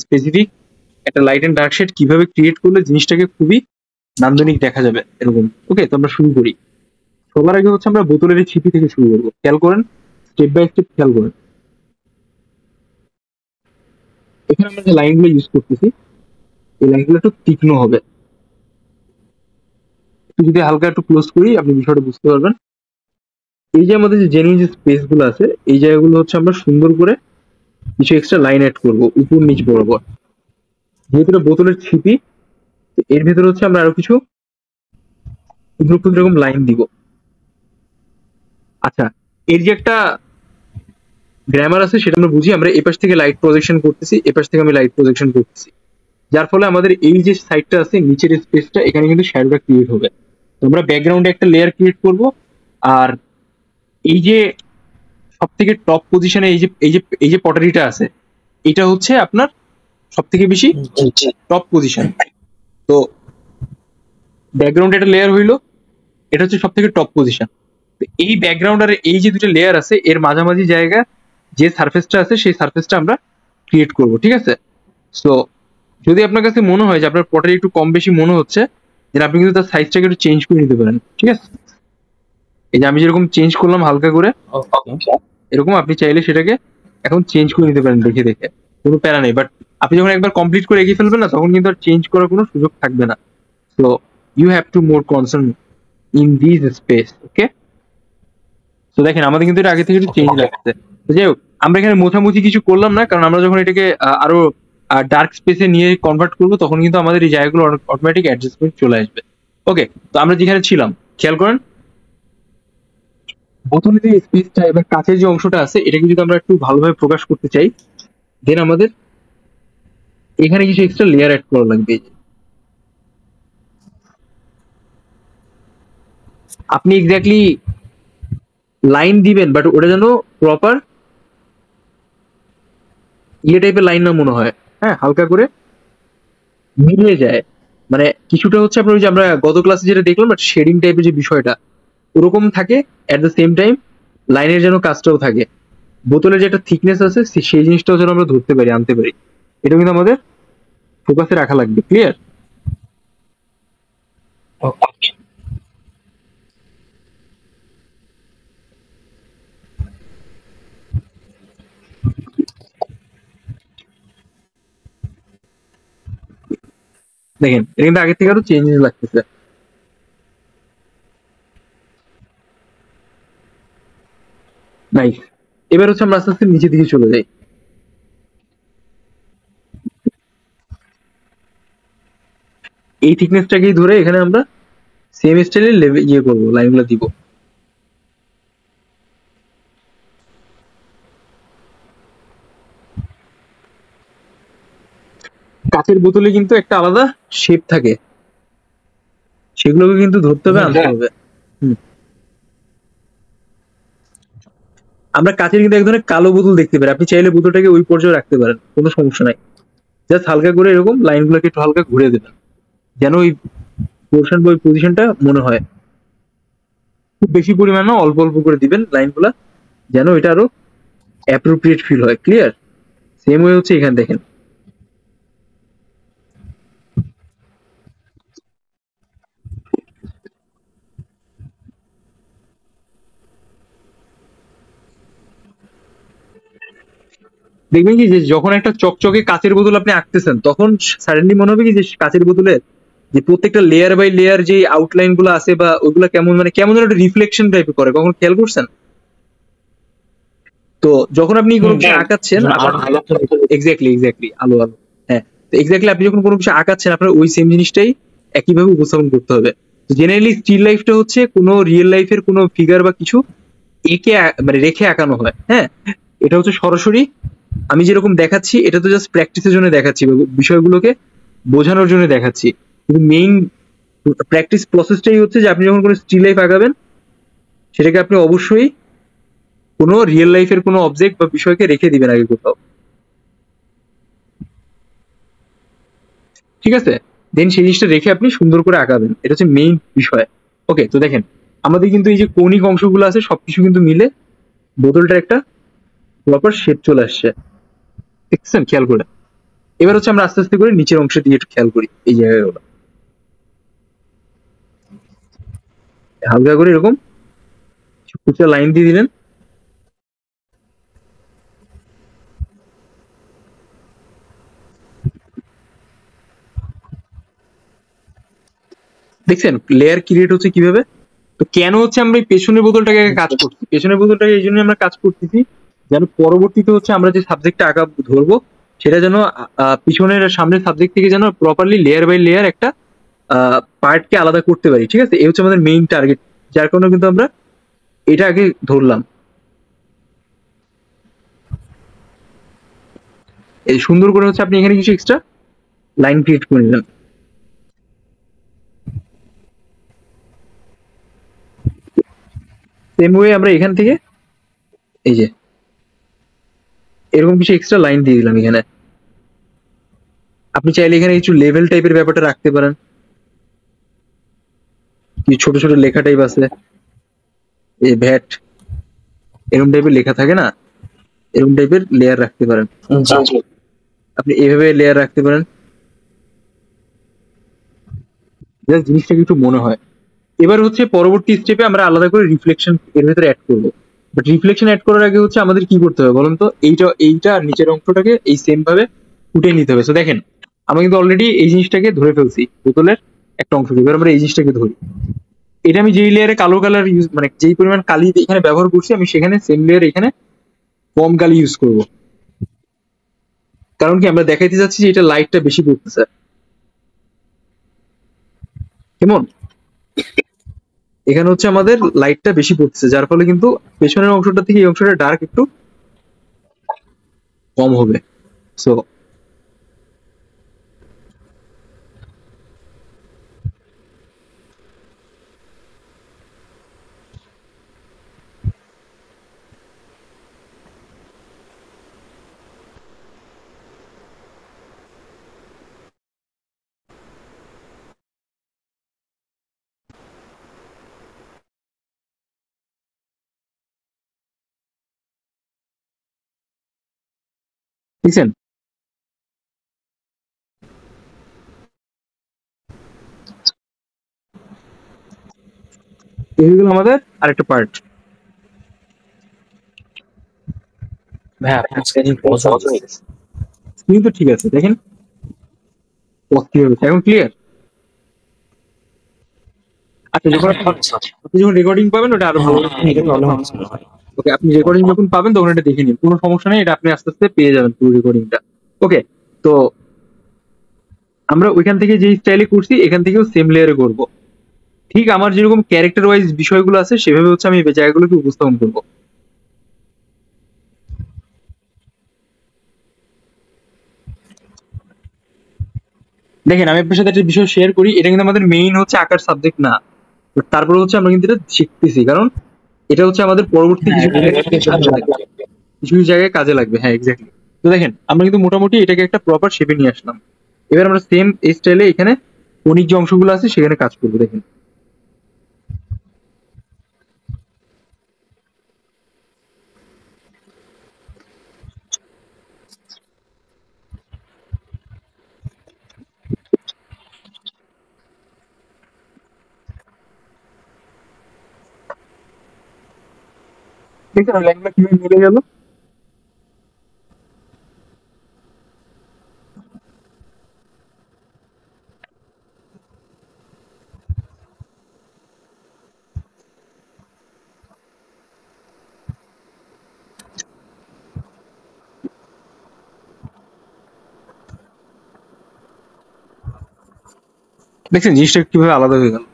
Specific একটা light and dark shade কিভাবে create করলে জিনিসটাকে খুবই নান্দনিক দেখা যাবে এরকম। ওকে, তো আমরা শুরু করি। সবার আগে হচ্ছে আমরা বোতলের এই ছিপি থেকে শুরু করবো। খেয়াল করেন, স্টেপ বাই স্টেপ খেয়াল করেন। এখানে আমরা যে লাইনগুলো ইউজ করতেছি এই লাইনগুলো একটু তীক্ষ্ণ হবে। একটু যদি হালকা একটু ক্লোজ করি আপনি বিষয়টা বুঝতে পারবেন। এই যে আমাদের যে জেনুইন যে স্পেস গুলো আছে এই জায়গাগুলো হচ্ছে আমরা সুন্দর করে কিছু এক্সট্রা লাইন অ্যাড করবো উপর নিচ বরাবর। যেহেতু এটা বোতলের ছিপি, তো এর ভেতরে হচ্ছে আমরা আরো কিছু ক্ষুদ্র ক্ষুদ্র এরকম লাইন দিব। আচ্ছা, এর যে একটা গ্রামার আছে সেটা আমরা বুঝি। আমরা এপাশ থেকে লাইট প্রজেকশন করতেছি, এপাশ থেকে আমি লাইট প্রজেকশন করতেছি, যার ফলে আমাদের এই যে সাইডটা আছে নিচের স্পেসটা এখানে কিন্তু শ্যাডোটা ক্রিয়েট হবে। তো আমরা ব্যাকগ্রাউন্ডে একটা লেয়ার ক্রিয়েট করব। আর এই যে সব থেকে টপ পজিশনে এই যে পটারিটা আছে এটা হচ্ছে আপনার সব থেকে বেশি টপ পজিশন। তো ব্যাকগ্রাউন্ডে একটা লেয়ার হইলো, এটা হচ্ছে সব থেকে টপ পজিশন। এই ব্যাকগ্রাউন্ড আর এই যে দুটো লেয়ার আছে এর মাঝামাঝি জায়গা যে সারফেসটা আছে সেই সারফেসটা আমরা ক্রিয়েট করব। ঠিক আছে, সো যদি আপনার কাছে মনে হয় যে আপনার পটারি একটু কম বেশি মনে হচ্ছে, তাহলে আপনি কিন্তু তার সাইজটাকে একটু চেঞ্জ করে নিতে পারেন। ঠিক আছে, এই যে আমি যেরকম চেঞ্জ করলাম হালকা করে, এরকম আপনি চাইলে সেটাকে এখন চেঞ্জ করে নিতে পারেন দেখে দেখে, কোনো প্যারা নেই। বাট আপনি যখন একবার কমপ্লিট করে এগিয়ে ফেলবেন না তখন কিন্তু আর চেঞ্জ করার কোনো সুযোগ থাকবে না। So you have to more concern in this space. Okay, তো দেখেন আমাদের কিন্তু এটা আগে থেকে একটু চেঞ্জ লাগছে। তো যাই হোক, আমরা এখানে মোছামুছি কিছু করলাম না, কারণ আমরা যখন এটাকে আরো ডার্ক স্পেসে নিয়ে কনভার্ট করবো তখন কিন্তু আমাদের এই জায়গাগুলো অটোমেটিক অ্যাডজাস্টমেন্ট চলে আসবে। ওকে, তো আমরা যেখানে ছিলাম খেয়াল করেন, বোতলের যে স্পেসটা এবার কাছের যে অংশটা আছে এটাকে যদি আমরা একটু ভালোভাবে প্রকাশ করতে চাই, দেন আমাদের এখানে কিছু এক্সট্রা লেয়ার অ্যাড করা লাগবে। আপনি এক্স্যাক্টলি লাইন দিবেন বাট ওটা যেন প্রপার ইয়ে টাইপের লাইন না মনে হয়, হ্যাঁ, হালকা করে মিলিয়ে যায়। মানে কিছুটা হচ্ছে আপনার ওই যে আমরা গত ক্লাসে যেটা দেখলাম বাট শেডিং টাইপের যে বিষয়টা ওরকম থাকে, এট দ্য সেম টাইম লাইনের যেন কাজটাও থাকে। বোতলের যে একটা থিকনেস আছে সেই জিনিসটাও যেন আমরা ধরতে পারি, আনতে পারি। এটা কিন্তু আমাদের ফোকাসে রাখা লাগবে। ক্লিয়ার? দেখেন এটা কিন্তু আগের থেকে আরো চেঞ্জেস লাগতেছে। নাইস। এবার হচ্ছে আমরা আস্তে আস্তে নিচের দিকে চলে যাই। এই থিকনেসটাকেই ধরে এখানে আমরা সেম স্টাইলে ইয়ে করবো, লাইনগুলো দিব। কাঁচের বোতলে কিন্তু একটা আলাদা শেপ থাকে, সেগুলোকে কিন্তু ধরতে হবে, আনতে হবে। আমরা কাঁচের কিন্তু এক ধরনের কালো বোতল দেখতে পারি, আপনি চাইলে বোতলটাকে ওই পর্যায়ে রাখতে পারেন, কোনো সমস্যা নাই। জাস্ট হালকা করে এরকম লাইনগুলোকে একটু হালকা ঘুরে দেবেন যেন ওই পোর্শন বা ওই পজিশনটা মনে হয়। খুব বেশি পরিমাণ না, অল্প অল্প করে দিবেন লাইনগুলা, যেন এটা আরো অ্যাপ্রোপ্রিয়েট ফিল হয়। ক্লিয়ার? সেম ওয়ে হচ্ছে এখানে দেখেন, দেখবেন কি যে যখন একটা চকচকে কাঁচের বোতল আপনি আঁকতেছেন তখন সাডেনলি মনে হবে কি যে কাঁচের বোতলে যে প্রত্যেকটা লেয়ার বাই লেয়ার যে আউটলাইন গুলো আছে বা ওইগুলো কেমন মানে কেমন যেন একটা রিফ্লেকশন টাইপের করে, কখন খেয়াল করছেন? তো যখন আপনি কোনো কিছু আঁকাচ্ছেন, এক্স্যাক্টলি আলো আলো, হ্যাঁ, তো এক্স্যাক্টলি আপনি যখন কোনো কিছু আঁকাচ্ছেন আপনার ওই সেম জিনিসটাই একইভাবে উপস্থাপন করতে হবে। জেনারেলি স্টিল লাইফটা হচ্ছে কোনো রিয়েল লাইফের কোনো ফিগার বা কিছু এঁকে মানে রেখে আঁকানো হয়। হ্যাঁ, এটা হচ্ছে সরাসরি আমি যেরকম দেখাচ্ছি এটা তো জাস্ট প্র্যাকটিসের জন্য দেখাচ্ছি, বিষয়গুলোকে বোঝানোর জন্য দেখাচ্ছি, কিন্তু মেইন প্র্যাকটিস প্রসেসটাই হচ্ছে যে আপনি যখন কোনো স্টিল লাইফ আঁকাবেন সেটাকে আপনি অবশ্যই কোনো রিয়েল লাইফের কোনো অবজেক্ট বা বিষয়কে রেখে দিবেন আগে কোথাও। ঠিক আছে, দেন সেই জিনিসটা রেখে আপনি সুন্দর করে আঁকাবেন, এটা হচ্ছে মেইন বিষয়। ওকে, তো দেখেন আমাদের কিন্তু এই যে কৌণিক অংশগুলো আছে সবকিছু কিন্তু মিলে বোতলটার একটা প্রপার শেপ চলে আসছে, দেখছেন খেয়াল করে? এবার হচ্ছে আমরা আস্তে আস্তে করে নিচের অংশের দিকে একটু খেয়াল করি, এই জায়গাগুলো হালকা করে এরকম কিছুটা লাইন দিয়ে দিলেন। দেখছেন লেয়ার ক্রিয়েট হচ্ছে কিভাবে? তো কেন হচ্ছে আমরা এই পেছনের বোতলটাকে আগে কাজ করছি, পেছনের বোতলটাকে এই জন্য আমরা কাজ করতেছি যেন পরবর্তীতে হচ্ছে আমরা যে সাবজেক্টটা আঁকা ধরবো সেটা যেন পিছনের আর সামনের সাবজেক্ট থেকে যেন প্রপারলি লেয়ার বাই লেয়ার একটা পার্টকে আলাদা করতে পারি, ঠিক আছে? এই হচ্ছে আমাদের মেইন টার্গেট, যার কারণে কিন্তু আমরা এটা আগে ধরলাম। এই সুন্দর করে হচ্ছে আপনি এখানে কিছু এক্সট্রা লাইন ক্রিয়েট করে নিলেন। সেম ওয়ে আমরা এখান থেকে এই যে এরকম কিছু এক্সট্রা লাইন দিয়ে দিলাম এখানে। আপনি চাইলে এখানে কিছু লেভেল টাইপের ব্যাপারটা রাখতে পারেন, কিছু ছোট ছোট লেখা টাইপ আছে, এই ভ্যাট এরকম টাইপের লেখা থাকে না, এরকম টাইপের লেয়ার রাখতে পারেন। জি। আপনি এভাবে লেয়ার রাখতে পারেন, জাস্ট জিনিসটা একটু মনে হয়। এবার হচ্ছে পরবর্তী স্টেপে আমরা আলাদা করে রিফ্লেকশন এর ভেতরে অ্যাড করব। বাট রিফ্লেকশন অ্যাড করার আগে হচ্ছে আমাদের কি করতে হবে বলুন তো? এইটা এইটা আর নিচের অংশটাকে এই সেম ভাবে ফুটিয়ে নিতে হবে। তো দেখেন আমরা কিন্তু অলরেডি এই জিনিসটাকে ধরে ফেলছি বোতলের একটা অংশ। এবার আমরা এই জিনিসটাকে ধরি, এটা আমি যেই লেয়ারে কালো কালার ইউজ মানে যেই পরিমাণ কালি এখানে ব্যবহার করছি আমি সেখানে সেম লেয়ার এখানে কম কালি ইউজ করব। কারণ কি আমরা দেখাইতে যাচ্ছি যে এটা লাইটটা বেশি পড়তেছে, কেমন? এখানে হচ্ছে আমাদের লাইটটা বেশি পড়তেছে, যার ফলে কিন্তু পেছনের অংশটা থেকে এই অংশটা ডার্ক একটু কম হবে। সো দেখছেন এই হয়ে গেল আমাদের আরেকটা পার্ট। ভাই আপনার স্ক্রিন পজ হয়ে গেছে। স্ক্রিন তো ঠিক আছে, দেখেন কি হয়েছে এখন ক্লিয়ার। আচ্ছা যখন আপনি যখন রেকর্ডিং পাবেন ওটা আরো ভালো। এটা ভালো হচ্ছে মনে হয়। ওকে, আপনি রেকর্ডিং যখন পাবেন তখন এটা দেখে নিন, কোনো সমস্যা নেই, এটা আপনি আস্তে আস্তে পেয়ে যাবেন পুরো রেকর্ডিংটা। ওকে, তো আমরা ওইখান থেকে যে স্টাইলে করছি এখান থেকেও সেম লেয়ারে করব। ঠিক আমার যেরকম ক্যারেক্টার ওয়াইজ বিষয়গুলো আছে সেভাবে হচ্ছে আমি এই জায়গাগুলোকে উপস্থাপন করব। দেখেন আমি আপনার সাথে একটা বিষয় শেয়ার করি, এটা কিন্তু আমাদের মেইন হচ্ছে আঁকার সাবজেক্ট না, তারপরে হচ্ছে আমরা কিন্তু এটা শিখতেছি, কারণ এটা হচ্ছে আমাদের পরবর্তী হ্যাঁ, কিছু এটা কাজে লাগবে। কিছু কিছু জায়গায় কাজে লাগবে। হ্যাঁ এক্স্যাক্টলি। তো দেখেন আমরা কিন্তু মোটামুটি এটাকে একটা প্রপার শেপে নিয়ে আসলাম। এবার আমরা সেম এই স্টাইলে এখানে কনিক যে অংশগুলো আছে সেখানে কাজ করবো। দেখেন দেখছেন ওই লাইনগুলো কিভাবে মিলে গেল। দেখছেন জিনিসটা কিভাবে আলাদা হয়ে গেল।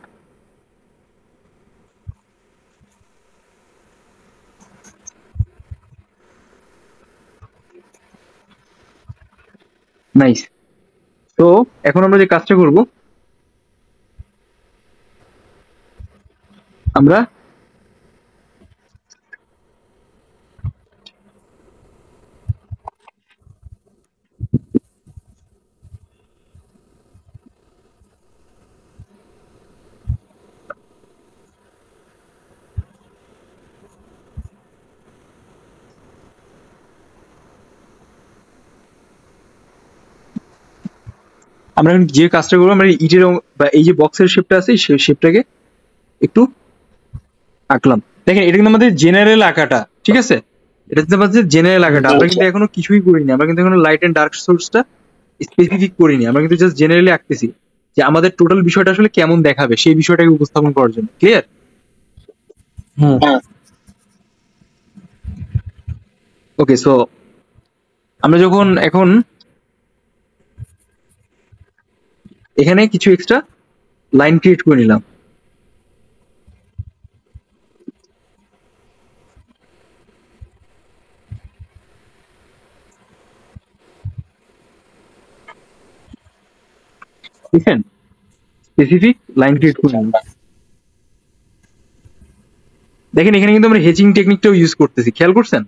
নাইস। তো এখন আমরা যে কাজটা করব, আমরা আমরা এখন যে কাজটা করবো, আমরা ইটের বা এই যে বক্সের শেপটা আছে সেই শেপটাকে একটু আঁকলাম। দেখেন এটা কিন্তু আমাদের জেনারেল আঁকাটা, ঠিক আছে? এটা কিন্তু আমাদের জেনারেল আঁকাটা, আমরা কিন্তু এখনো কিছুই করিনি, আমরা কিন্তু এখনো লাইট এন্ড ডার্ক সোর্সটা স্পেসিফিক করিনি, আমরা কিন্তু জাস্ট জেনারেলি আঁকতেছি যে আমাদের টোটাল বিষয়টা আসলে কেমন দেখাবে সেই বিষয়টাকে উপস্থাপন করার জন্য। ক্লিয়ার? হুম। ওকে, সো আমরা যখন এখন এখানে কিছু এক্সট্রা লাইন ক্রিয়েট করে নিলাম। বুঝছেন? স্পেসিফিক লাইন ক্রিয়েট করে নিলাম। দেখেন এখানে কিন্তু আমরা হেজিং টেকনিকটাও ইউজ করতেছি, খেয়াল করছেন?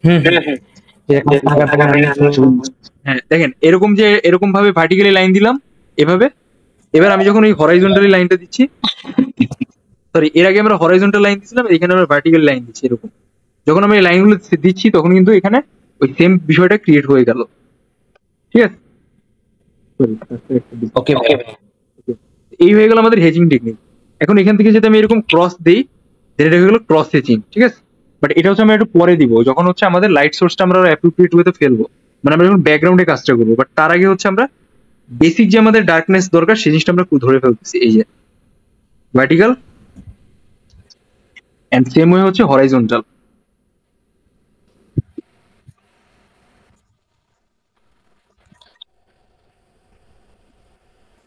হুম হুম। হ্যাঁ, দেখেন এরকম যে এরকম ভাবে ভার্টিক্যালি লাইন দিলাম এভাবে। এবার আমি যখন এই হরাইজন্টালি লাইনটা দিচ্ছি, সরি এর আগে আমরা হরাইজন্টাল লাইন দিছিলাম, এখানে আমরা ভার্টিক্যাল লাইন দিচ্ছি এরকম। যখন আমি এই লাইনগুলো দিচ্ছি তখন কিন্তু এখানে ওই সেম বিষয়টা ক্রিয়েট হয়ে গেল। ঠিক আছে? ওকে ভাই। এই হয়ে গেল আমাদের হেজিং টেকনিক। এখন এখান থেকে যদি আমি এরকম ক্রস দেই, দেন এটা হয়ে গেল ক্রস হেজিং। ঠিক আছে? বাট এটা হচ্ছে আমরা একটু পরে দিব, যখন হচ্ছে আমাদের লাইট সোর্সটা আমরা অ্যাপ্রোপ্রিয়েট ওয়েতে ফেলবো, মানে আমরা যখন ব্যাকগ্রাউন্ডে কাজটা করবো। বাট তার আগে হচ্ছে আমরা বেসিক যে আমাদের ডার্কনেস দরকার সেই জিনিসটা আমরা ধরে ফেলতেছি। এই যে ভার্টিক্যাল এন্ড সেম ওয়ে হচ্ছে হরাইজন্টাল।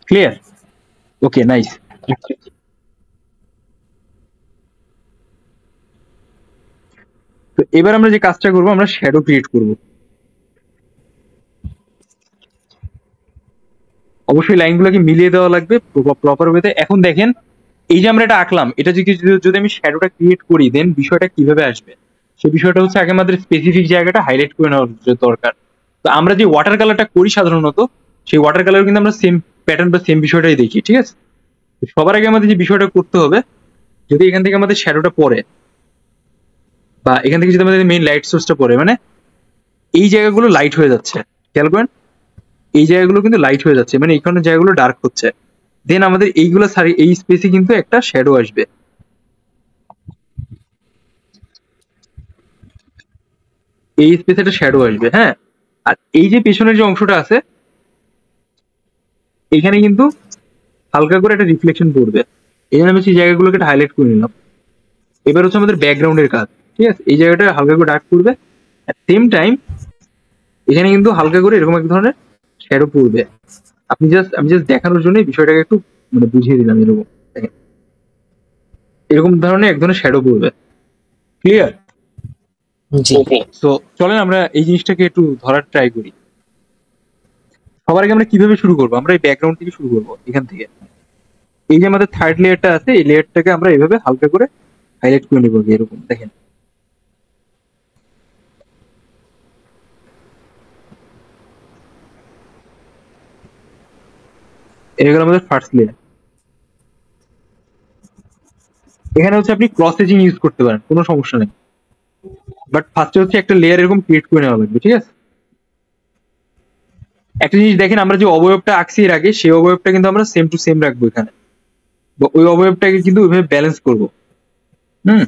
ক্লিয়ার? ওকে, নাইস। তো এবার আমরা যে কাজটা করবো, আমরা শ্যাডো ক্রিয়েট করব। অবশ্যই লাইনগুলোকে মিলিয়ে দেওয়া লাগবে প্রপার ওয়েতে। এখন দেখেন এই যে আমরা এটা আঁকলাম, এটা যদি আমি শ্যাডোটা ক্রিয়েট করি, দেন বিষয়টা কিভাবে আসবে সেই বিষয়টা হচ্ছে আগে আমাদের স্পেসিফিক জায়গাটা হাইলাইট করে নেওয়ার দরকার। তো আমরা যে ওয়াটার কালারটা করি সাধারণত, সেই ওয়াটার কালার কিন্তু আমরা সেম প্যাটার্ন বা সেম বিষয়টাই দেখি। ঠিক আছে? সবার আগে আমাদের যে বিষয়টা করতে হবে, যদি এখান থেকে আমাদের শ্যাডোটা পড়ে বা এখান থেকে যদি আমাদের মেইন লাইট সোর্সটা পড়ে, মানে এই জায়গাগুলো লাইট হয়ে যাচ্ছে, খেয়াল করেন এই জায়গাগুলো কিন্তু লাইট হয়ে যাচ্ছে, মানে এইখানে জায়গাগুলো ডার্ক হচ্ছে। দেন আমাদের এইগুলো সারি এই স্পেসে কিন্তু একটা শ্যাডো আসবে। এই স্পেসে একটা শ্যাডো আসবে, হ্যাঁ। আর এই যে পেছনের যে অংশটা আছে এখানে কিন্তু হালকা করে একটা রিফ্লেকশন পড়বে। এই জন্য আমি সেই জায়গাগুলোকে হাইলাইট করে নিলাম। এবার হচ্ছে আমাদের ব্যাকগ্রাউন্ডের কাজ। ঠিক আছে? এই জায়গাটা হালকা করে ডার্ক করবে, এট সেম টাইম এখানে কিন্তু হালকা করে এরকম এক ধরনের শ্যাডো পড়বে। আমি জাস্ট দেখানোর জন্য বিষয়টাকে একটু মানে বুঝিয়ে দিলাম। এরকম দেখেন, এরকম ধরনের এক ধরনের শ্যাডো পড়বে। ক্লিয়ার? জি। তো চলেন আমরা এই জিনিসটাকে একটু ধরার ট্রাই করি। সবার আগে আমরা কিভাবে শুরু করবো? আমরা এই ব্যাকগ্রাউন্ড থেকে শুরু করবো, এখান থেকে। এই যে আমাদের থার্ড লেয়ারটা আছে, এই লেয়ারটাকে আমরা এইভাবে হালকা করে হাইলাইট করে নিবো। এরকম দেখেন, এটা গেল আমাদের ফার্স্ট লেয়ার। এখানে হচ্ছে আপনি ক্রস হেজিং ইউজ করতে পারেন, কোনো সমস্যা নেই। বাট ফার্স্টে হচ্ছে একটা লেয়ার এরকম ক্রিয়েট করে নেওয়া লাগবে। ঠিক আছে? একটা জিনিস দেখেন, আমরা যে অবয়বটা আঁকছি এর আগে, সেই অবয়বটা কিন্তু আমরা সেম টু সেম রাখবো এখানে, বা ওই অবয়বটাকে কিন্তু ওইভাবে ব্যালেন্স করবো। হুম,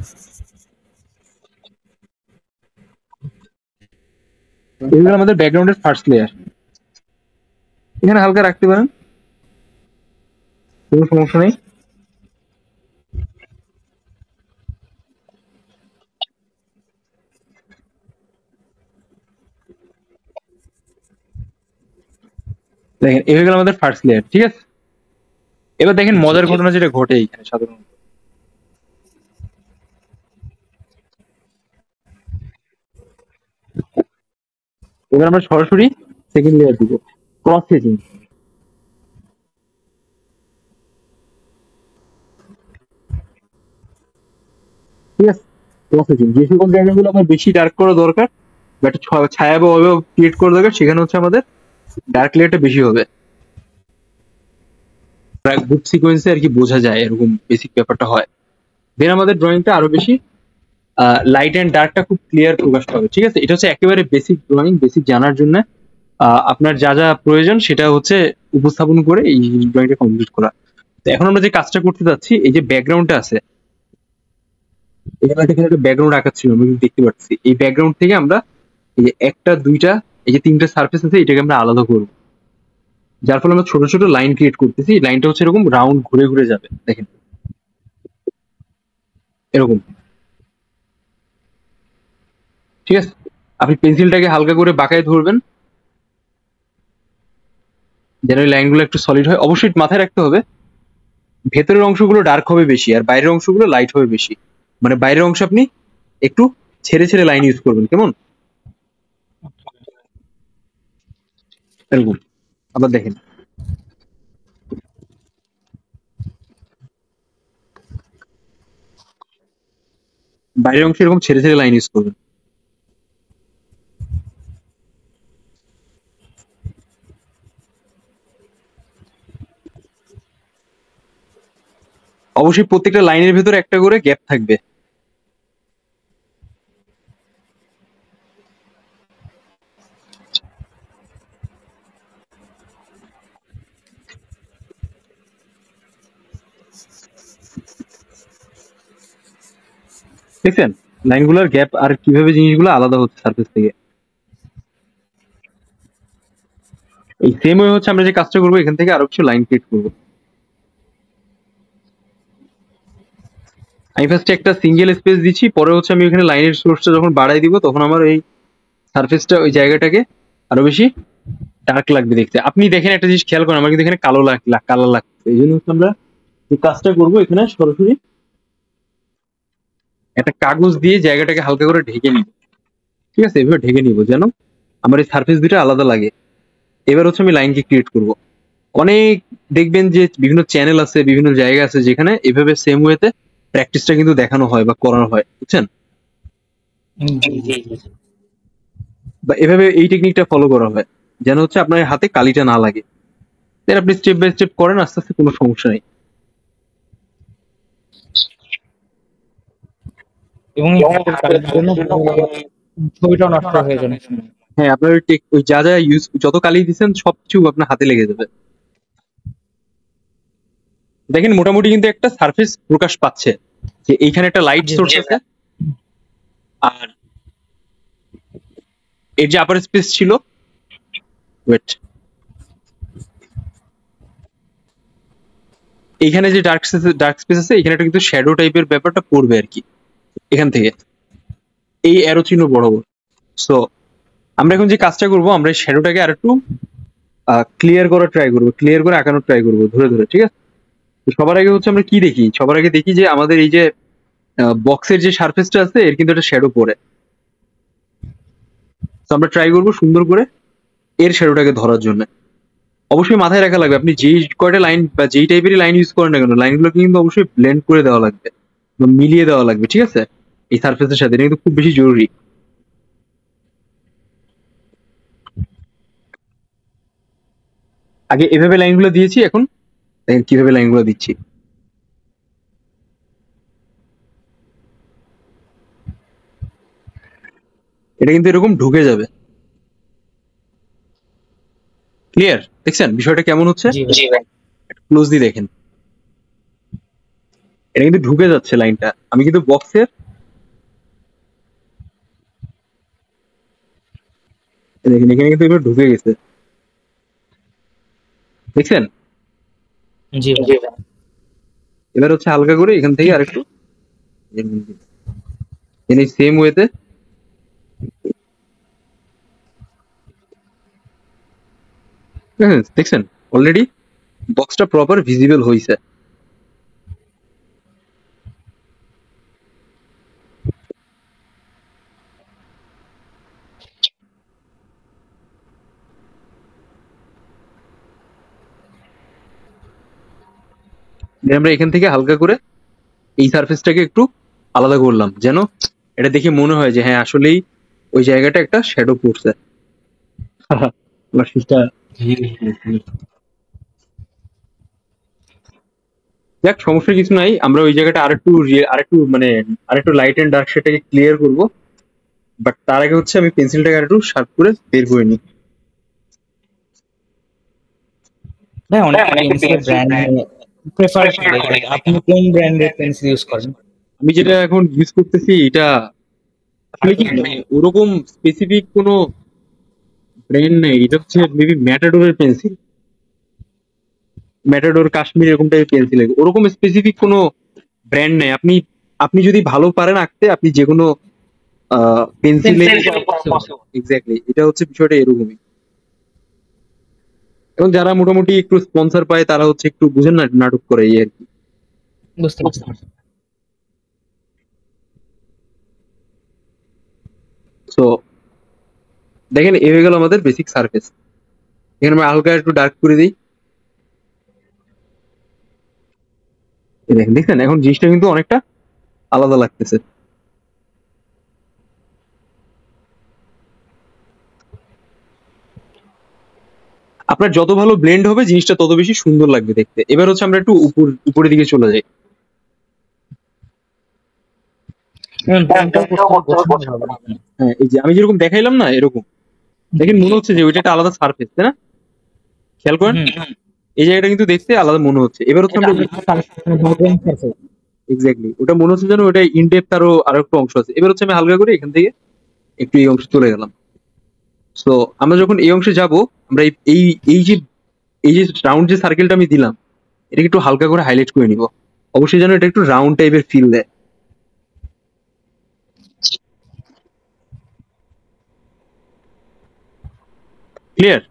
এগুলো আমাদের ব্যাকগ্রাউন্ডের ফার্স্ট লেয়ার। এখানে হালকা রাখতে পারেন, কোনো সমস্যা নেই। দেখেন এই হয়ে গেল আমাদের ফার্স্ট লেয়ার। ঠিক আছে? এবার দেখেন মজার ঘটনা যেটা ঘটে এখানে সাধারণত, এবার আমরা সরাসরি সেকেন্ড লেয়ার দিব, ক্রস হেজিং। ঠিক আছে? ক্রস হেজিং যে সকল জায়গাগুলো আমার বেশি ডার্ক করা দরকার বা একটা ছায়া বা অবয়ব ক্রিয়েট করা দরকার, সেখানে হচ্ছে আমাদের ডার্ক লেয়ারটা বেশি হবে। বুক সিকোয়েন্সে আর কি বোঝা যায় এরকম বেসিক ব্যাপারটা হয়। দেন আমাদের ড্রয়িংটা আরো বেশি লাইট এন্ড ডার্কটা খুব ক্লিয়ার প্রকাশ পাবে। ঠিক আছে? এটা হচ্ছে একেবারে বেসিক ড্রয়িং, বেসিক জানার জন্য আপনার যা যা প্রয়োজন সেটা হচ্ছে উপস্থাপন করে এই ড্রয়িংটা কমপ্লিট করা। তো এখন আমরা যে কাজটা করতে যাচ্ছি, এই যে ব্যাকগ্রাউন্ডটা আছে, এখানে একটা ব্যাকগ্রাউন্ড আঁকা ছিল, আমরা কিন্তু দেখতে পাচ্ছি। এই ব্যাকগ্রাউন্ড থেকে আমরা এই যে একটা, দুইটা, এই যে তিনটা সার্ফেস আছে, এটাকে আমরা আলাদা করব। যার ফলে আমরা ছোট ছোট লাইন ক্রিয়েট করতেছি। লাইনটা হচ্ছে এরকম রাউন্ড ঘুরে ঘুরে যাবে, দেখেন এরকম। ঠিক আছে, আপনি পেন্সিলটাকে হালকা করে বাঁকায় ধরবেন যেন এই লাইনগুলো একটু সলিড হয়। অবশ্যই মাথায় রাখতে হবে ভেতরের অংশগুলো ডার্ক হবে বেশি আর বাইরের অংশগুলো লাইট হবে বেশি। মানে বাইরের অংশ আপনি একটু ছেড়ে ছেড়ে লাইন ইউজ করবেন, কেমন এরকম। আবার দেখেন বাইরের অংশ এরকম ছেড়ে ছেড়ে লাইন ইউজ করবেন। অবশ্যই প্রত্যেকটা লাইনের ভেতরে একটা করে গ্যাপ থাকবে। দেখছেন লাইনগুলোর গ্যাপ আর কিভাবে জিনিসগুলো আলাদা হচ্ছে সার্ফেস থেকে। এই সেম ওয়ে হচ্ছে আমরা যে কাজটা করবো, এখান থেকে আরো কিছু লাইন ক্রিয়েট করবো। আমি ফার্স্টে একটা সিঙ্গেল স্পেস দিচ্ছি, পরে হচ্ছে আমি এখানে লাইনের সোর্সটা যখন বাড়াই দিব তখন আমার এই সার্ফেসটা, ওই জায়গাটাকে আরো বেশি ডার্ক লাগবে দেখতে। আপনি দেখেন একটা জিনিস খেয়াল করেন, আমার কিন্তু এখানে কালার লাগছে। এই জন্য হচ্ছে আমরা যে কাজটা করবো, এখানে সরাসরি একটা কাগজ দিয়ে জায়গাটাকে হালকা করে ঢেকে নিব। ঠিক আছে, এভাবে ঢেকে নিব যেন আমার এই সার্ফেস দুটো আলাদা লাগে। এবার হচ্ছে আমি লাইনকে ক্রিয়েট করব। অনেক দেখবেন যে বিভিন্ন চ্যানেল আছে, বিভিন্ন জায়গা আছে যেখানে এভাবে সেম ওয়েতে প্র্যাকটিসটা কিন্তু দেখানো হয় বা করানো হয়, বুঝছেন? বা এভাবে এই টেকনিকটা ফলো করা হয় যেন হচ্ছে আপনার হাতে কালিটা না লাগে। দেন আপনি স্টেপ বাই স্টেপ করেন, আস্তে আস্তে কোনো সমস্যা নেই। এবং এই হাতের কাজের জন্য ছবিটাও নষ্ট হয়ে যায় অনেক সময়। হ্যাঁ, আপনার ওই যা যা ইউজ, যত কালি দিচ্ছেন সবকিছু আপনার হাতে লেগে যাবে। দেখেন মোটামুটি কিন্তু একটা সারফেস প্রকাশ পাচ্ছে, যে এইখানে একটা লাইট জি সোর্স আছে আর এর যে আপার স্পেস ছিল, ওয়েট, এইখানে যে ডার্ক স্পেস আছে, এখানে একটা কিন্তু শ্যাডো টাইপের ব্যাপারটা পড়বে আর কি এখান থেকে, এই অ্যারো চিহ্ন বরাবর। সো আমরা এখন যে কাজটা করব, আমরা এই শ্যাডোটাকে আর একটু ক্লিয়ার করার ট্রাই করবো, ক্লিয়ার করে আঁকানোর ট্রাই করবো ধরে ধরে। ঠিক আছে, তো সবার আগে হচ্ছে আমরা কি দেখি, সবার আগে দেখি যে আমাদের এই যে বক্সের যে সারফেসটা আছে এর কিন্তু একটা শ্যাডো পড়ে। তো আমরা ট্রাই করবো সুন্দর করে এর শ্যাডোটাকে ধরার জন্য। অবশ্যই মাথায় রাখা লাগবে, আপনি যেই কয়টা লাইন বা যেই টাইপেরই লাইন ইউজ করেন না কেন, লাইনগুলোকে কিন্তু অবশ্যই ব্লেন্ড করে দেওয়া লাগবে বা মিলিয়ে দেওয়া লাগবে। ঠিক আছে, এই সারফেসের সাথে এটা কিন্তু খুব বেশি জরুরি। আগে এভাবে লাইনগুলো দিয়েছি, এখন দেখেন কিভাবে লাইনগুলো দিচ্ছি। এটা কিন্তু এরকম ঢুকে যাবে। ক্লিয়ার? দেখছেন বিষয়টা কেমন হচ্ছে? জি ভাই। ক্লোজলি দেখেন, এটা কিন্তু ঢুকে যাচ্ছে লাইনটা। আমি কিন্তু বক্সের দেখেন এখানে কিন্তু এবার ঢুকে গেছে, দেখছেন? জি ভাই। এবার হচ্ছে হালকা করে এখান থেকে আরেকটু সেম ওয়েতে দেখছেন অলরেডি বক্সটা প্রপার ভিজিবল হয়েছে। আমরা এখান থেকে হালকা করে এই সারফেসটাকে একটু আলাদা করলাম যেন এটা দেখে মনে হয় যে হ্যাঁ আসলেই ওই জায়গাটা একটা শ্যাডো পড়ছে। যাক, সমস্যা কিছু নাই, আমরা ওই জায়গাটা আরেকটু মানে আরেকটু লাইট এন্ড ডার্ক সেটাকে ক্লিয়ার করব। বাট তার আগে হচ্ছে আমি পেন্সিলটাকে আরেকটু শার্প করে বের করে নিই। ভাই অনেক পেন্সিল ব্র্যান্ড প্রেফার করে, আপনি কোন ব্র্যান্ডের পেন্সিল ইউজ করেন? আমি যেটা এখন ইউজ করতেছি এটা আসলে কি মানে ওরকম স্পেসিফিক কোনো ব্র্যান্ড নেই, এটা হচ্ছে মেবি ম্যাটাডোরের পেন্সিল, ম্যাটাডোর কাশ্মীর এরকম টাইপের পেন্সিল, ওরকম স্পেসিফিক কোনো ব্র্যান্ড নেই। আপনি আপনি যদি ভালো পারেন আঁকতে, আপনি যে কোনো পেন্সিলে এক্স্যাক্টলি, এটা হচ্ছে বিষয়টা এরকমই। এবং যারা মোটামুটি একটু স্পন্সর পায় তারা হচ্ছে একটু বুঝেন না নাটক করে এই আর কি। বুঝতে পারছি। তো দেখেন এ হয়ে গেল আমাদের বেসিক সারফেস। এখানে আমরা হালকা একটু ডার্ক করে দিই। এই দেখেন, দেখছেন এখন জিনিসটা কিন্তু অনেকটা আলাদা লাগতেছে। আপনার যত ভালো ব্লেন্ড হবে জিনিসটা তত বেশি সুন্দর লাগবে দেখতে। এবার হচ্ছে আমরা একটু উপরের দিকে চলে যাই। হ্যাঁ, এই যে আমি যেরকম দেখাইলাম না এরকম, দেখেন মনে হচ্ছে যে ওইটা একটা আলাদা সারফেস, তাই না? খেয়াল করেন, এই জায়গাটা কিন্তু দেখতে আলাদা মনে হচ্ছে। এবার হচ্ছে আমরা এক্স্যাক্টলি ওটা মনে হচ্ছে যেন ওটা ইনডেপথ আরো একটু অংশ আছে। এবার হচ্ছে আমি হালকা করে এখান থেকে একটু এই অংশে চলে গেলাম। তো আমরা যখন এই অংশে যাব, আমরা এই এই যে এই যে রাউন্ড যে সার্কেলটা আমি দিলাম, এটাকে একটু হালকা করে হাইলাইট করে নিব। অবশ্যই যেন এটা একটু রাউন্ড টাইপের ফিল দেয়। ক্লিয়ার?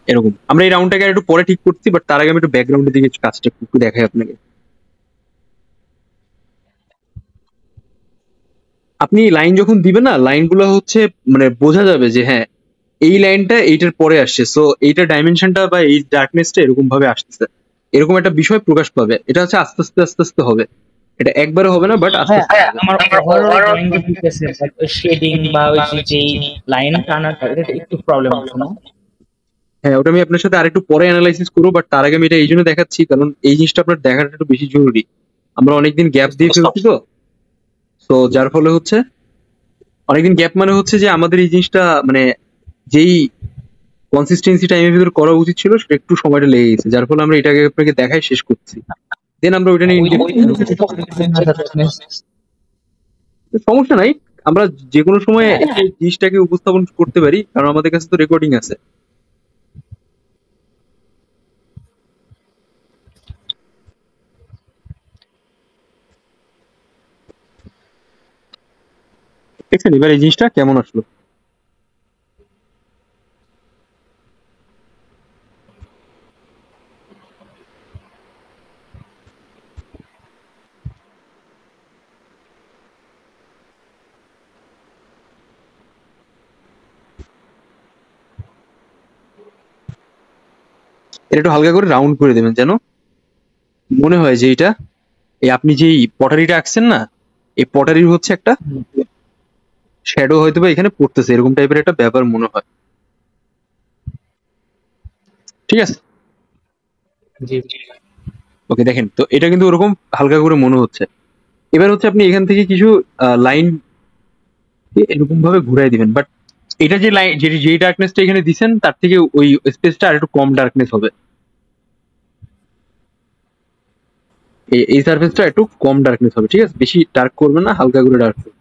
এরকম আমরা এই রাউন্ডটাকে আর একটু পরে ঠিক করছি, বাট তার আগে আমি একটু ব্যাকগ্রাউন্ডের দিকে কাজটা একটু দেখাই আপনাকে। আপনি লাইন যখন দিবেন না, লাইনগুলো হচ্ছে মানে বোঝা যাবে যে হ্যাঁ এই লাইনটা এইটার পরে আসছে, সো এইটার ডাইমেনশনটা বা এই ডার্কনেসটা এরকম ভাবে আসতেছে, এরকম একটা বিষয় প্রকাশ পাবে। এটা হচ্ছে আস্তে আস্তে আস্তে আস্তে হবে, এটা একবারে হবে না, বাট আস্তে আস্তে হবে। আমার ওভারঅল ড্রয়িং যে দিতেছে বাট শেডিং বা ওই যে যেই লাইন টানাটা এটা একটু প্রবলেম হচ্ছে না? হ্যাঁ, ওটা আমি আপনার সাথে আরেকটু পরে অ্যানালাইসিস করবো, বাট তার আগে আমি এটা এই জন্য দেখাচ্ছি কারণ এই জিনিসটা আপনার দেখাটা একটু বেশি জরুরি। আমরা অনেকদিন গ্যাপ দিয়ে ফেলছি তো যার ফলে হচ্ছে অনেকদিন গ্যাপ মানে হচ্ছে যে আমাদের এই জিনিসটা মানে যেই কনসিস্টেন্সি টাইমের ভিতরে করা উচিত ছিল সেটা একটু সময়টা লেগে গেছে, যার ফলে আমরা এটাকে আপনাকে দেখাই শেষ করছি, দেন আমরা ওইটা নিয়ে সমস্যা নাই। আমরা যে কোনো সময় এই জিনিসটাকে উপস্থাপন করতে পারি কারণ আমাদের কাছে তো রেকর্ডিং আছে। দেখছেন এবার এই জিনিসটা কেমন আসলো? এটা একটু হালকা করে রাউন্ড করে দেবেন যেন মনে হয় যে এটা এই আপনি যেই পটারিটা আঁকছেন না, এই পটারির হচ্ছে একটা শ্যাডো হয়তো বা এখানে পড়তেছে, এরকম টাইপের একটা ব্যাপার মনে হয়। ঠিক আছে, জি ওকে দেখেন তো এটা কিন্তু ওরকম হালকা করে মনে হচ্ছে। এবার হচ্ছে আপনি এখান থেকে কিছু লাইন এরকম ভাবে ঘুরাই দিবেন, বাট এটা যে লাইন যে ডার্কনেসটা এখানে দিছেন তার থেকে ওই স্পেসটা আর একটু কম ডার্কনেস হবে। এই সারফেসটা একটু কম ডার্কনেস হবে, ঠিক আছে? বেশি ডার্ক করবেন না, হালকা করে ডার্ক করবেন।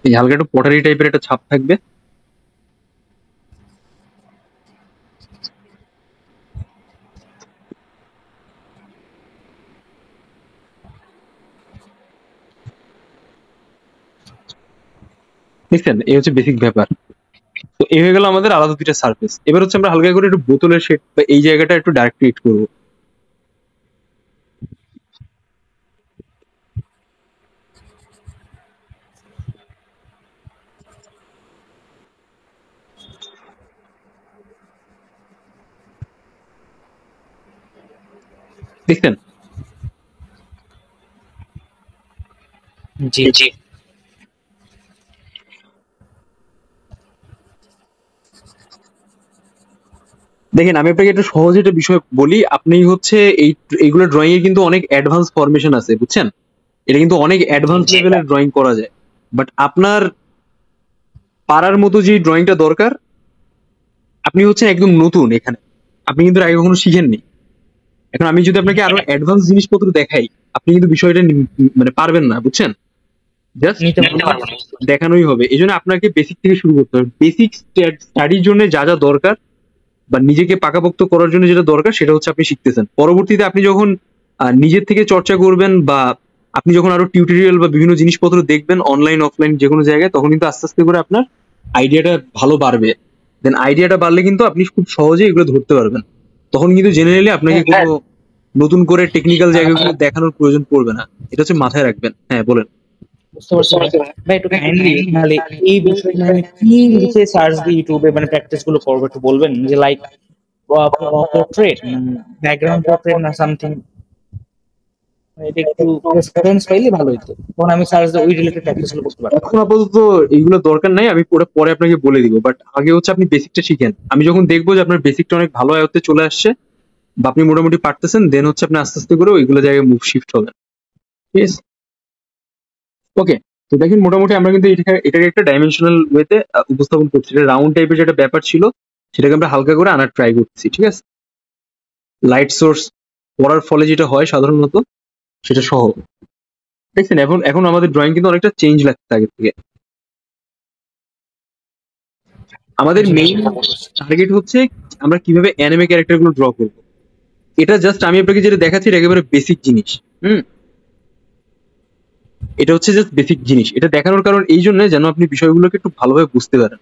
এই হালকা একটু পটারি টাইপের একটা ছাপ থাকবে। দেখছেন এই হচ্ছে বেসিক ব্যাপার। তো এই হয়ে গেল আমাদের আলাদা দুইটা সারফেস। এবার হচ্ছে আমরা হালকা করে একটু বোতলের শেড বা এই জায়গাটা একটু ডার্ক ক্রিয়েট করবো। দেখছেন জি জি। দেখেন আমি আপনাকে একটা সহজে একটা বিষয় বলি, আপনি হচ্ছে এইগুলো ড্রয়িং এর কিন্তু অনেক অ্যাডভান্স ফরমেশন আছে, বুঝছেন? এটা কিন্তু অনেক জি অ্যাডভান্স জি। লেভেলের ড্রয়িং করা যায়। বাট আপনার পারার মতো যে ড্রয়িংটা দরকার, আপনি হচ্ছেন একদম নতুন এখানে, আপনি কিন্তু এর আগে কখনো শিখেননি। এখন আমি যদি আপনাকে আরো অ্যাডভান্স জিনিসপত্র দেখাই, আপনি কিন্তু বিষয়টা মানে পারবেন না, বুঝছেন? জাস্ট নিতে পারবো না। দেখানোই হবে। এই জন্য আপনাকে বেসিক থেকে শুরু করতে হবে। বেসিক স্টাডির জন্য যা যা দরকার বা নিজেকে পাকাপোক্ত করার জন্য যেটা দরকার সেটা হচ্ছে আপনি শিখতেছেন। পরবর্তীতে আপনি যখন নিজের থেকে চর্চা করবেন বা আপনি যখন আরো টিউটোরিয়াল বা বিভিন্ন জিনিসপত্র দেখবেন অনলাইন অফলাইন যে কোনো জায়গায়, তখন কিন্তু আস্তে আস্তে করে আপনার আইডিয়াটা ভালো বাড়বে। দেন আইডিয়াটা বাড়লে কিন্তু আপনি খুব সহজে এগুলো ধরতে পারবেন। তখন কিন্তু জেনারেলি আপনাকে হ্যাঁ, কোনো নতুন করে টেকনিক্যাল জায়গাগুলো দেখানোর প্রয়োজন পড়বে না। এটা হচ্ছে মাথায় রাখবেন। হ্যাঁ, বলেন। বুঝতে পারছি ভাই। ভাই একটু কাইন্ডলি তাহলে এই বিষয়ে নিয়ে আমি কি লিখে সার্চ দিয়ে ইউটিউবে মানে প্র্যাকটিস গুলো করবো একটু বলবেন, যে লাইক পোর্ট্রেট, ব্যাকগ্রাউন্ড পোর্ট্রেট না সামথিং, এটা একটু রেফারেন্স পাইলে ভালো হতো, তখন আমি সার্চ দিয়ে ওই রিলেটেড প্র্যাকটিস গুলো করতে পারতাম। এখন আপাতত এইগুলো দরকার নাই, আমি ওটা পরে আপনাকে বলে দিব। বাট আগে হচ্ছে আপনি বেসিকটা শিখেন। আমি যখন দেখবো যে আপনার বেসিকটা অনেক ভালো আয়ত্তে চলে আসছে বা আপনি মোটামুটি পারতেছেন, দেন হচ্ছে আপনি আস্তে আস্তে করে ওইগুলো জায়গায় মুভ শিফট হবেন। ঠিক আছে, ওকে। তো দেখেন মোটামুটি আমরা কিন্তু এটাকে একটা ডাইমেনশনাল ওয়েতে উপস্থাপন করছি। এটা রাউন্ড টাইপের যেটা ব্যাপার ছিল সেটাকে আমরা হালকা করে আনার ট্রাই করছি। ঠিক আছে, লাইট সোর্স পড়ার ফলে যেটা হয় সাধারণত সেটা সহ। দেখছেন এখন এখন আমাদের ড্রয়িং কিন্তু অনেকটা চেঞ্জ লাগছে আগের থেকে। আমাদের জি মেইন বুঝতে পারছি। টার্গেট হচ্ছে আমরা কিভাবে অ্যানিমে ক্যারেক্টার গুলো ড্র করবো। এটা জাস্ট আমি আপনাকে যেটা দেখাচ্ছি এটা একেবারে বেসিক জিনিস। হুম, এটা হচ্ছে জাস্ট বেসিক জিনিস। এটা দেখানোর কারণ এই জন্য যেন আপনি বিষয়গুলোকে একটু ভালোভাবে বুঝতে পারেন।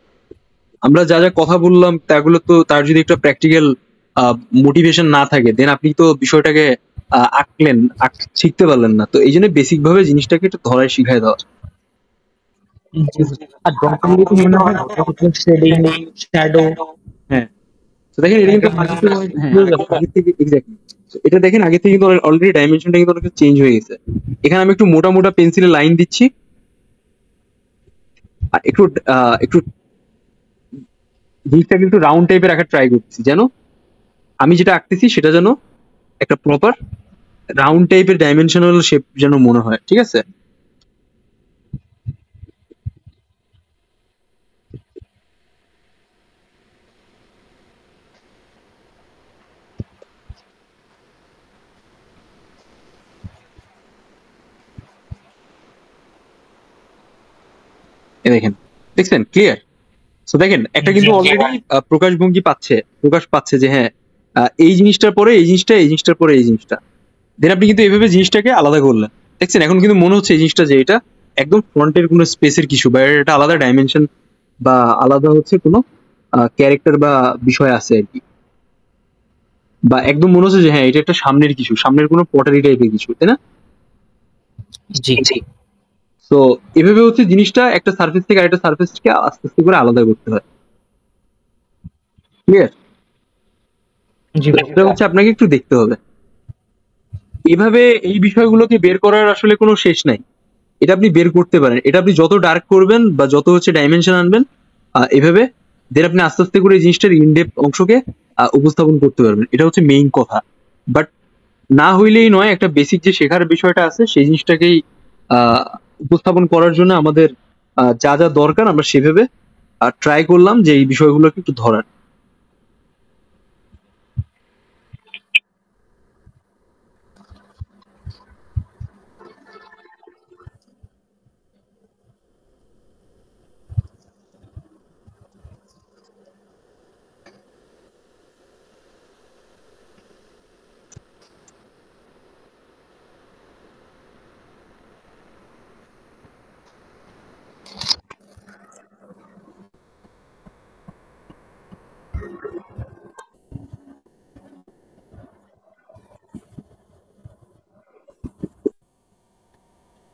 আমরা যা যা কথা বললাম তাগুলো তো তার যদি একটা প্র্যাকটিক্যাল মোটিভেশন না থাকে, দেন আপনি তো বিষয়টাকে আঁকলেন শিখতে পারলেন না। তো এই জন্য বেসিক ভাবে জিনিসটাকে একটু ধরায় শিখাই দেওয়া। জি বুঝতে, আর ড্র করলে কি মনে হয় শেডিং, শ্যাডো, হ্যাঁ, তো দেখেন এটা কিন্তু ব্যাকগ্রাউন্ড আগের থেকে হ্যাঁ হয়ে যাবে। আগের থেকে এক্স্যাক্টলি। এটা দেখেন আগে থেকে কিন্তু অলরেডি ডাইমেনশনটা কিন্তু অনেকটা চেঞ্জ হয়ে গেছে। এখানে আমি একটু মোটা মোটা পেন্সিলে লাইন দিচ্ছি আর একটু একটু জিনিসটাকে একটু রাউন্ড টাইপের রাখার ট্রাই করছি, যেন আমি যেটা আঁকতেছি সেটা যেন একটা প্রপার রাউন্ড টাইপের ডাইমেনশনাল শেপ যেন মনে হয়। ঠিক আছে, এ দেখেন, দেখছেন ক্লিয়ার? সো দেখেন একটা জি কিন্তু জি। অলরেডি প্রকাশভঙ্গি পাচ্ছে, প্রকাশ পাচ্ছে যে হ্যাঁ এই জিনিসটার পরে এই জিনিসটা, এই জিনিসটার পরে এই জিনিসটা। দেন আপনি কিন্তু এইভাবে জিনিসটাকে আলাদা করলেন। দেখছেন এখন কিন্তু মনে হচ্ছে এই জিনিসটা যে এটা একদম ফ্রন্টের কোনো স্পেসের কিছু বা এটা আলাদা ডাইমেনশন বা আলাদা হচ্ছে কোনো ক্যারেক্টার বা বিষয় আছে আর কি। বা একদম মনে হচ্ছে যে হ্যাঁ এটা একটা সামনের কিছু, সামনের কোনো পটারি টাইপের কিছু, তাই না? জি তো এভাবে হচ্ছে জিনিসটা একটা সার্ফেস থেকে আরেকটা সার্ফেসকে আস্তে আস্তে করে আলাদা করতে হয়। ক্লিয়ার? জি ভাই। এটা হচ্ছে আপনাকে একটু দেখতে হবে। এভাবে এই বিষয়গুলোকে বের করার আসলে কোনো শেষ নাই। এটা আপনি বের করতে পারেন। এটা আপনি যত ডার্ক করবেন বা যত হচ্ছে ডাইমেনশন আনবেন এভাবে, দেন আপনি আস্তে আস্তে করে এই জিনিসটার ইনডেপথ অংশকে উপস্থাপন করতে পারবেন। এটা হচ্ছে মেইন কথা। বাট না হইলেই নয়, একটা বেসিক যে শেখার বিষয়টা আছে সেই জিনিসটাকেই আহ উপস্থাপন করার জন্য আমাদের যা যা দরকার আমরা সেভাবে ট্রাই করলাম যে এই বিষয়গুলোকে একটু ধরার।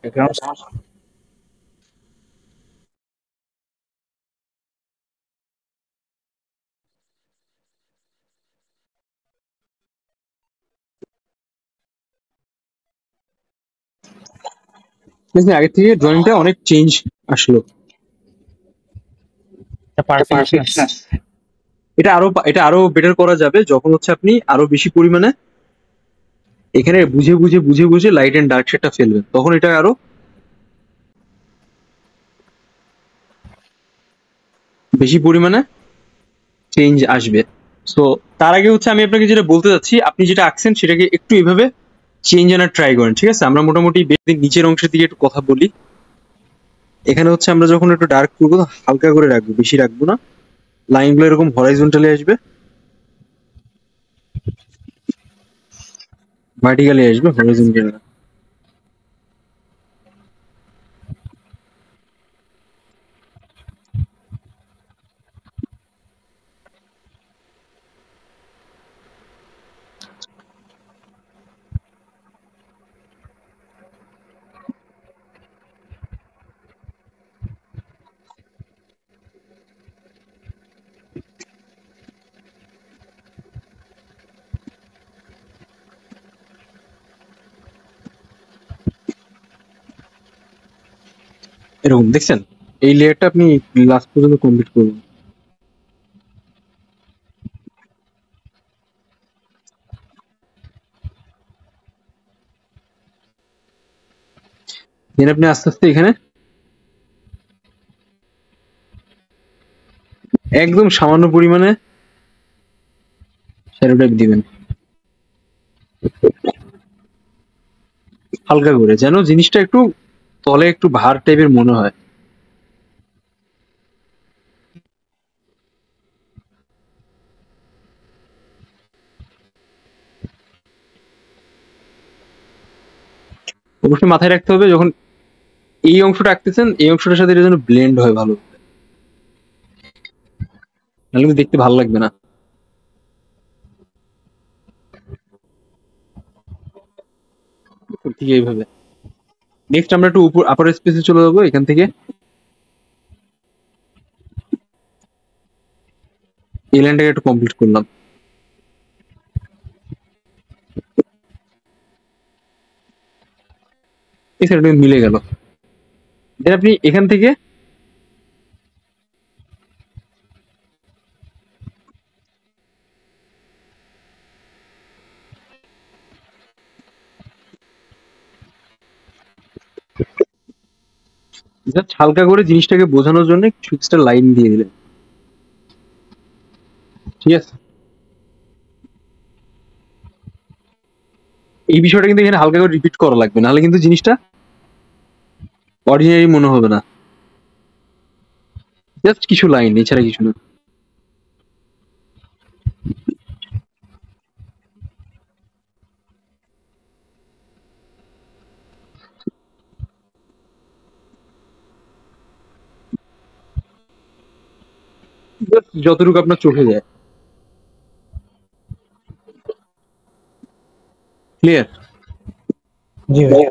ব্যাকগ্রাউন্ড দেখছেন আগের থেকে ড্রয়িংটা অনেক চেঞ্জ আসলো। পারফেক্টনেস। এটা আরো বেটার করা যাবে যখন হচ্ছে আপনি আরো বেশি পরিমাণে এখানে বুঝে বুঝে বুঝে বুঝে লাইট এন্ড ডার্ক শেডটা ফেলবেন, তখন এটা আরো বেশি পরিমাণে চেঞ্জ আসবে। সো তার আগে হচ্ছে আমি আপনাকে যেটা বলতে চাচ্ছি, আপনি যেটা আঁকছেন সেটাকে একটু এভাবে চেঞ্জ আনার ট্রাই করেন, ঠিক আছে? আমরা মোটামুটি নিচের অংশের দিকে একটু কথা বলি। এখানে হচ্ছে আমরা যখন একটু ডার্ক করবো হালকা করে রাখবো, বেশি রাখবো না। লাইনগুলো এরকম হরাইজন্টালি আসবে, ভার্টিক্যালি আসবে, হরাইজন্টালি না। এরকম দেখছেন? এই লেয়ারটা আপনি লাস্ট পর্যন্ত কমপ্লিট করবেন। দেন আপনি আস্তে আস্তে এখানে একদম সামান্য পরিমাণে শ্যাডো টাইপ দিবেন, হালকা করে, যেন জিনিসটা একটু তলে একটু ভার টাইপের মনে হয়। অবশ্যই মাথায় রাখতে হবে যখন এই অংশটা আঁকতেছেন এই অংশটার সাথে এটা যেন ব্লেন্ড হয় ভালো, নাহলে কিন্তু দেখতে ভালো লাগবে না। ঠিক এইভাবে। নেক্সট আমরা একটু উপর আপার স্পেসে চলে যাবো। এখান থেকে এই লাইনটাকে একটু কমপ্লিট করলাম, এই সাইডটা মিলে গেল। দেন আপনি এখান থেকে জাস্ট হালকা করে জিনিসটাকে বোঝানোর জন্য কিছু এক্সট্রা লাইন দিয়ে দিলেন, ঠিক আছে? এই বিষয়টা কিন্তু এখানে হালকা করে রিপিট করা লাগবে, নাহলে কিন্তু জিনিসটা অর্ডিনারি মনে হবে না। জাস্ট কিছু লাইন, এছাড়া কিছু না। Just যতটুকু আপনার চোখে যায়। ক্লিয়ার? জি ভাই।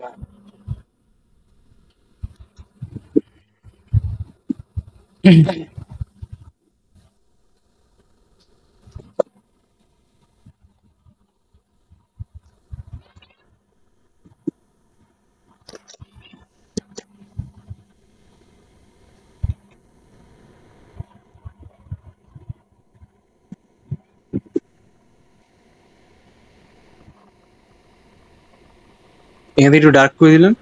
এখান থেকে একটু ডার্ক করে দিলেন।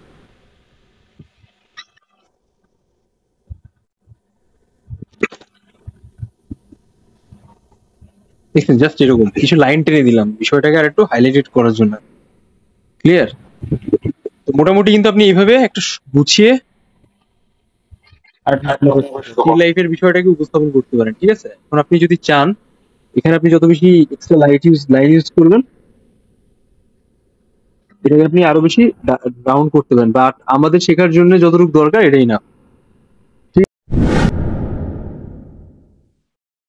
দেখছেন? জাস্ট এরকম কিছু লাইন টেনে দিলাম বিষয়টাকে আর একটু হাইলাইটেড করার জন্য। ক্লিয়ার? তো মোটামুটি কিন্তু আপনি এইভাবে একটা গুছিয়ে আর স্টিল লাইফের বিষয়টাকে উপস্থাপন করতে পারেন, ঠিক আছে? এখন আপনি যদি চান এখানে আপনি যত বেশি এক্সট্রা লাইন ইউজ করবেন এটাকে আপনি আরো বেশি রাউন্ড করতে পারেন, বাট আমাদের শেখার জন্য যতটুকু দরকার এটাই না।